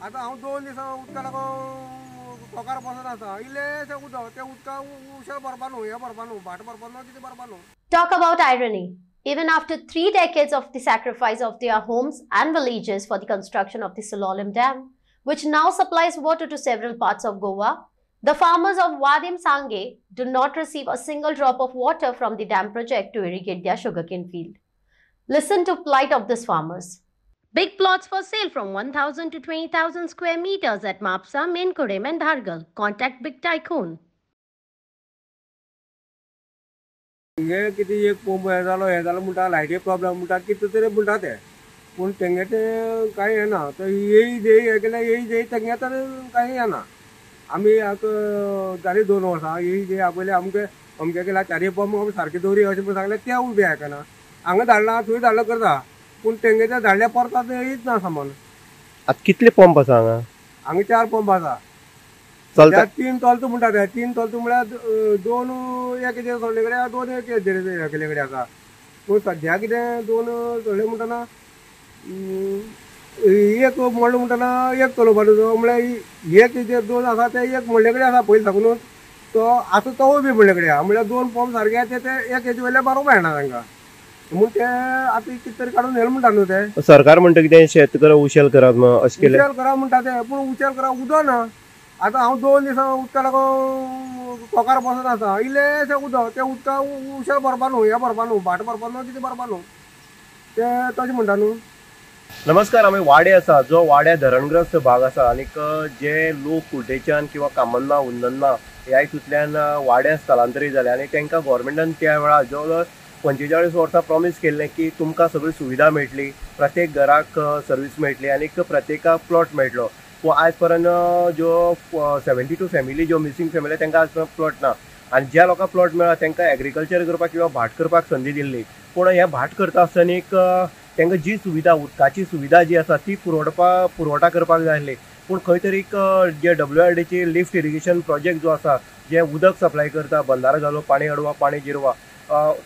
आता हांव 2 दिसा उदका लागून कोकार बसत आसा इल्लेशें उदक ते उदका उशेल भरपा न्हू हे भरपा न्हू भाट भरपा न्हू कितें भरपा न्हू. Talk about irony. Even after 3 decades of the sacrifice of their homes and villages for the construction of the Siloam Dam, which now supplies water to several parts of Goa, the farmers of Wadim Sange do not receive a single drop of water from the dam project to irrigate their sugarcane field. Listen to plight of these farmers. Big plots for sale from 1,000 to 20,000 square meters at Mapsa, Menkurem and Dhargal. Contact Big Tycoon. हे कितें एक pump हे जालो म्हणटा लायटी problem म्हणटा कितें तरी म्हणटा ते पूण तेंगे ते कांय येना तर येई देई हे केल्यार येई देई तेंगे तर कांय येना. आमी जाली 2 वर्सां येई देई आपयले अमके केल्या 4 पंप आमी सारके दवरी अशें म्हणून सांगलें ते उबे आयकना. हांगा धाडला थंय धाडला करता पूण तेंगे ते धाडले परतात येयच ना सामान. आता कितले पंप आसा हांगा 4 पंप आसा. चलता 3 चलता म्हणटा ते 3 चलता म्हळ्यार 2 एक सोडले कडेन 2 एक केले कडेन आसा पूण सद्या कितें 2 सोडले म्हणटना एक मोडलो म्हणटना एक चलोवपा म्हळ्यार एक 2 आसा ते एक म्हणले कडेन आसा पयलीं साकूनच तो आतां तो बी म्हणले कडेन आहा म्हळ्यार 2 पंप सारके ते एक हेजे वयले बरो मेळना तांकां म्हूण ते आतां कितें तरी काडून व्हेल म्हणटा न्हू ते. सरकार म्हणटा कितें शेतकार उशेल करप अशें केलें उशेल करा म्हणटा ते पूण उशेल करा उदक ना. आता हांव 2 दिसा उदका लागून कोकार बसत आसा इल्लेशें उदक ते उदका उशेल भरपा न्हू हे भरपा न्हू भाट भरपा न्हू कितें भरपा न्हू ते तशें म्हणटा न्हू. नमस्कार. आमी वाडे आसा जो वाड्या धरणग्रस्त भाग आसा आनीक जे लोक कुर्टेच्यान किंवा कामन्ना उन्नन्ना ह्या हितूंतल्यान वाड्या स्थलांतरीत जाले आनी तांकां गोवोरमेंटान त्या वेळार जवळ 45 वर्सां प्रॉमीस केल्लें की तुमकां सगळी सुविधा मेळटली, प्रत्येक घराक सर्वीस मेळटली आनीक प्रत्येकाक प्लॉट मेळटलो. पूण आयज पर्यंत ज्यो 72 फॅमिली ज्यो मिसींग फॅमिली तांकां आज पर्यंत प्लॉट ना आनी ज्या लोकांक प्लॉट मेळ्ळा तांकां एग्रीकल्चर करपाक किंवा भाट करपाक संदी दिल्ली. पूण हे भाट करता आसतना तांकां जी सुविधा उदकाची सुविधा जी आसा ती पुरवठा करपाक जाय आसली. पूण खंय तरी जे WRDची लिफ्ट इरिगेशन प्रोजेक्ट जो आसा जे उदक सप्लाय करता बंदारो घालो पाणी अडवा पाणी जिरवा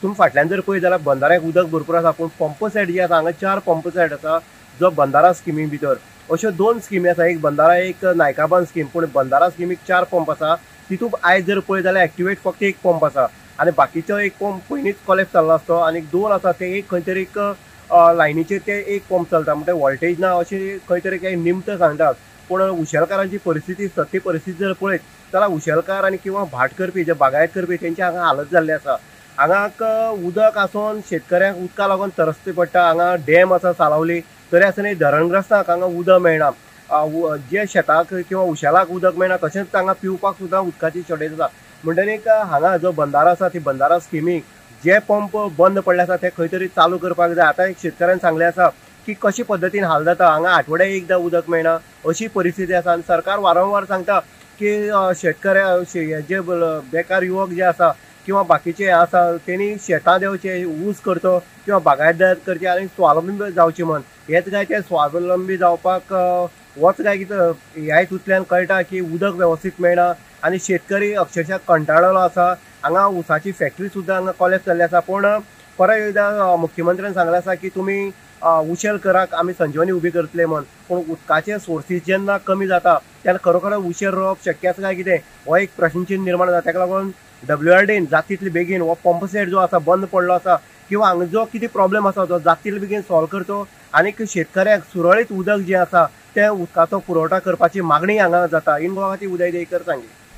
तुमी फाटल्यान जर पळयत जाल्यार बंदाऱ्याक उदक भरपूर आसा पूण पंप सेट जे आसा हांगा 4 पंप सेट आसा जो बंदारा स्किमी भितर. अश्यो 2 स्किमी आसा एक बंदारा एक नायकाबान स्कीम पूण बंदारा स्किमीक 4 पंप आसा तितूंत आयज जर पळयत जाल्यार एक्टिवेट फक्त 1 पंप आसा आनी बाकीचो 1 पंप पयलींच कॉलेक्ट जाल्लो आसतो आनी 2 आसा ते एक खंय तरी लायनीचेर ते 1 पंप चलता म्हणजे वोल्टेज ना अशी खंय तरी काही निमत सांगतात. पूण उशेलकारांची परिस्थिती सत्य परिस्थिती जर पळयत जाल्यार उशेलकार आनी किंवा भाट करपी जे बागायत करपी तेंचे हांगा हालत जाल्ले आसा. हांगा उदक आसून शेतकऱ्यांक उदका लागून तरसचे पडटा. हांगा डॅम आसा सालावली तरी आसतना धरणग्रस्तांक हांगा उदक मेळना. जे शेताक किंवा उशेलाक उदक मेळना तशेंच हांगा पिवपाक सुद्दां उदकाची शॉर्टेज आसा. म्हणटकीर हांगा जो बंदारो आसा ती बंदारा स्किमीक जे पंप बंद पडले आसा ते खंय तरी चालू करपाक जाय. आतां एक शेतकऱ्यान सांगलें आसा की कशे पद्दतीन हाल जाता हांगा आठवड्याक एकदां उदक मेळना अशी परिस्थिती आसा आनी सरकार वारंवार सांगता की शेतकऱ्या जे बेकार युवक जे आसा किंवा बाकीचे आसा तेणी शेतां देंवचे ऊस करचो किंवा बागायतदार करचे आनी स्वावलंबी जावचे म्हण. हेच काय ते स्वावलंबी जावपाक होच काय कितें ह्या हितूंतल्यान कळटा की उदक वेवस्थीत मेळना आनी शेतकरी अक्षरशः कंटाळलो आसा. हांगा उसाची फॅक्टरी सुद्दां हांगा कॉलेक्ट जाल्ली आसा पूण परत एकदां मुख्यमंत्र्यान सांगलें आसा की तुमी उशेल कराक आमी संजीवनी उबी करतले म्हण. पूण उदकाचे सोर्सीस जेन्ना कमी जाता तेन्ना खरोखर उशेल रोवप शक्य आसा काय कितें हो एक प्रश्नचिन्ह निर्माण जाता. ताका लागून WRDन जाता तितले बेगीन हो पंप सेट जो आसा बंद पडलो आसा किंवा हांगा जो कितें प्रॉब्लेम आसा तो जाता तितले बेगीन सॉल्व करचो आनीक शेतकऱ्याक सुरळीत उदक जें आसा तें उदकाचो पुरवठा करपाची मागणी हांगा जाता. इन गोवा खातीर उदय देयकर सांगे.